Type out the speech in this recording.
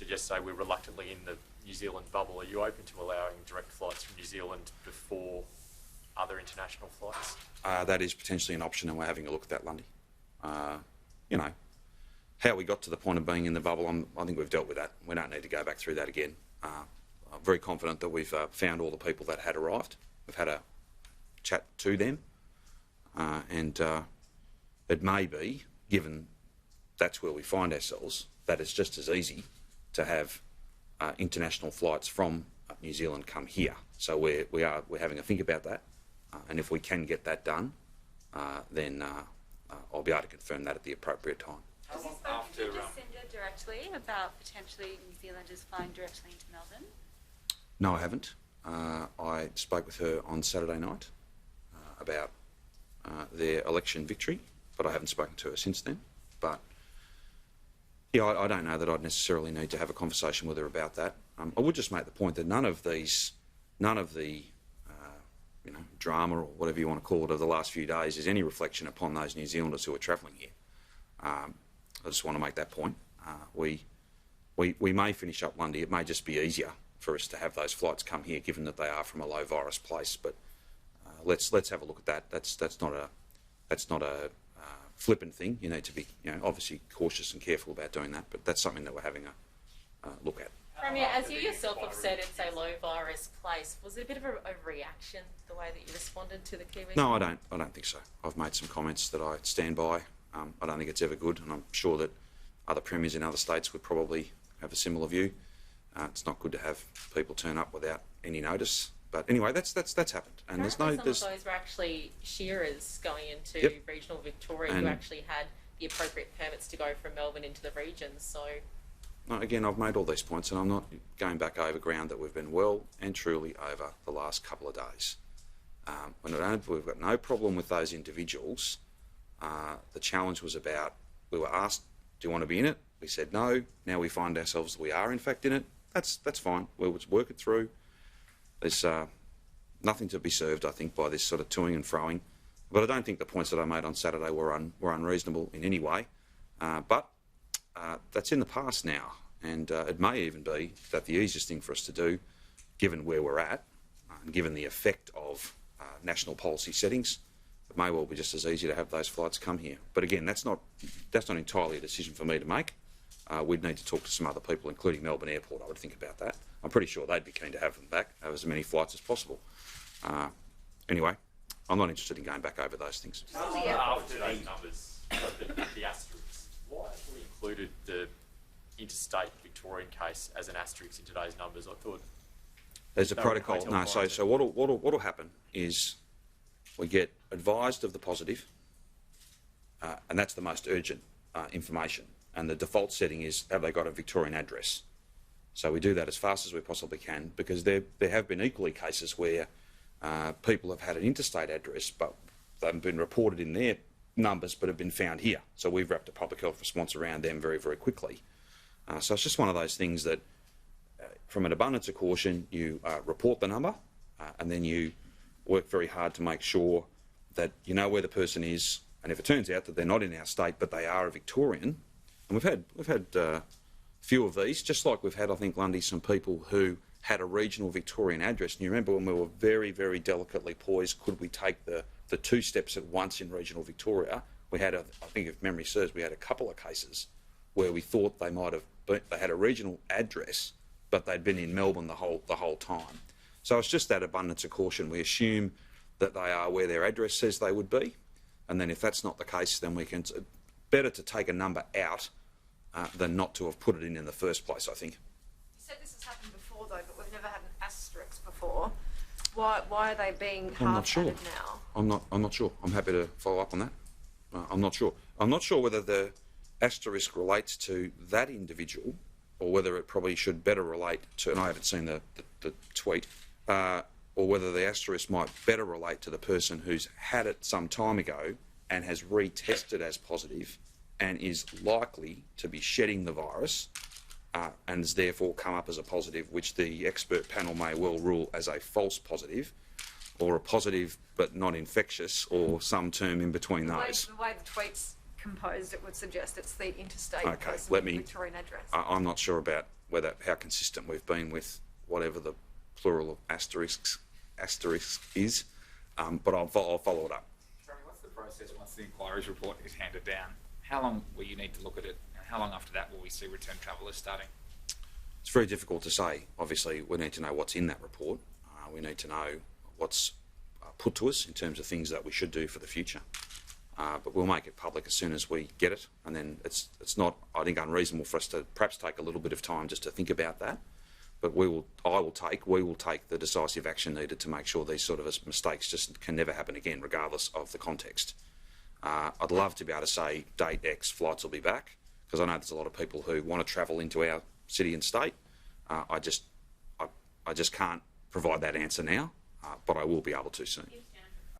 to just say we're reluctantly in the New Zealand bubble, are you open to allowing direct flights from New Zealand before other international flights? That is potentially an option, and we're having a look at that, Lundy. You know, how we got to the point of being in the bubble, I think we've dealt with that. We don't need to go back through that again. I'm very confident that we've found all the people that had arrived. We've had a chat to them, and it may be, given that's where we find ourselves, that it's just as easy to have international flights from New Zealand come here. So we're having a think about that, and if we can get that done, then I'll be able to confirm that at the appropriate time. Has he spoken to Jacinda directly about potentially New Zealanders flying directly into Melbourne? No, I haven't. I spoke with her on Saturday night about their election victory, but I haven't spoken to her since then. But yeah, I don't know that I'd necessarily need to have a conversation with her about that. I would just make the point that none of the you know, drama or whatever you want to call it of the last few days is any reflection upon those New Zealanders who are travelling here. I just want to make that point. We may finish up Lundy. It may just be easier for us to have those flights come here, given that they are from a low virus place. But let's have a look at that. That's not a flippant thing. You need to be, you know, obviously cautious and careful about doing that. But that's something that we're having a look at. Premier, as you yourself have said, it's a low virus place. Was it a bit of a reaction, the way that you responded to the Kiwis? No, I don't think so. I've made some comments that I stand by. I don't think it's ever good, and I'm sure that other premiers in other states would probably have a similar view. It's not good to have people turn up without any notice. But anyway, that's happened, and some of those were actually shearers going into regional Victoria who actually had the appropriate permits to go from Melbourne into the regions. So again, I've made all these points, and I'm not going back over ground that we've been well and truly over the last couple of days. We've got no problem with those individuals. The challenge was about, we were asked, do you want to be in it? We said no. Now we find ourselves that we are in fact in it. That's fine. We'll work it through. There's nothing to be served, I think, by this sort of toing and froing. But I don't think the points that I made on Saturday were unreasonable in any way. But that's in the past now, and it may even be that the easiest thing for us to do, given where we're at, and given the effect of national policy settings, it may well be just as easy to have those flights come here. But again, that's not entirely a decision for me to make. We'd need to talk to some other people, including Melbourne Airport. I would think about that. I'm pretty sure they'd be keen to have them back, have as many flights as possible. Anyway, I'm not interested in going back over those things. After those numbers, the asterisks, why have we included the interstate Victorian case as an asterisk in today's numbers? I thought there's a protocol. No, so what'll happen is we get advised of the positive, and that's the most urgent information. And the default setting is, have they got a Victorian address? So we do that as fast as we possibly can, because there have been equally cases where people have had an interstate address, but they haven't been reported in their numbers, but have been found here. So we've wrapped a public health response around them very, very quickly. So it's just one of those things that, from an abundance of caution, you report the number, and then you work very hard to make sure that you know where the person is. And if it turns out that they're not in our state, but they are a Victorian, and we've had a few of these, just like we've had, I think, Lundy, some people who had a regional Victorian address. And you remember when we were very, very delicately poised, could we take the two steps at once in regional Victoria? We had, I think if memory serves, we had a couple of cases where we thought they might have they had a regional address, but they'd been in Melbourne the whole time. So it's just that abundance of caution. We assume that they are where their address says they would be, and then if that's not the case, then we can. Better to take a number out than not to have put it in the first place, I think. You said this has happened before, though, but we've never had an asterisk before. Why are they being half-added now? I'm not sure. I'm happy to follow up on that. I'm not sure. I'm not sure whether the asterisk relates to that individual or whether it probably should better relate to, and I haven't seen the tweet, or whether the asterisk might better relate to the person who's had it some time ago and has retested as positive and is likely to be shedding the virus and has therefore come up as a positive, which the expert panel may well rule as a false positive, or a positive but not infectious, or some term in between those. The way the tweet's composed, it would suggest it's the interstate Okay, person with Victorian address. I'm not sure about how consistent we've been with whatever the plural of asterisk is, but I'll follow it up. What's the process once the inquiries report is handed down? How long will you need to look at it, and how long after that will we see return travellers starting? It's very difficult to say. Obviously, we need to know what's in that report. We need to know what's put to us in terms of things that we should do for the future. But we'll make it public as soon as we get it, and then it's not, I think, unreasonable for us to perhaps take a little bit of time just to think about that. But we will take the decisive action needed to make sure these sort of mistakes just can never happen again, regardless of the context. I'd love to be able to say date X flights will be back, because I know there's a lot of people who want to travel into our city and state. I just can't provide that answer now, but I will be able to soon.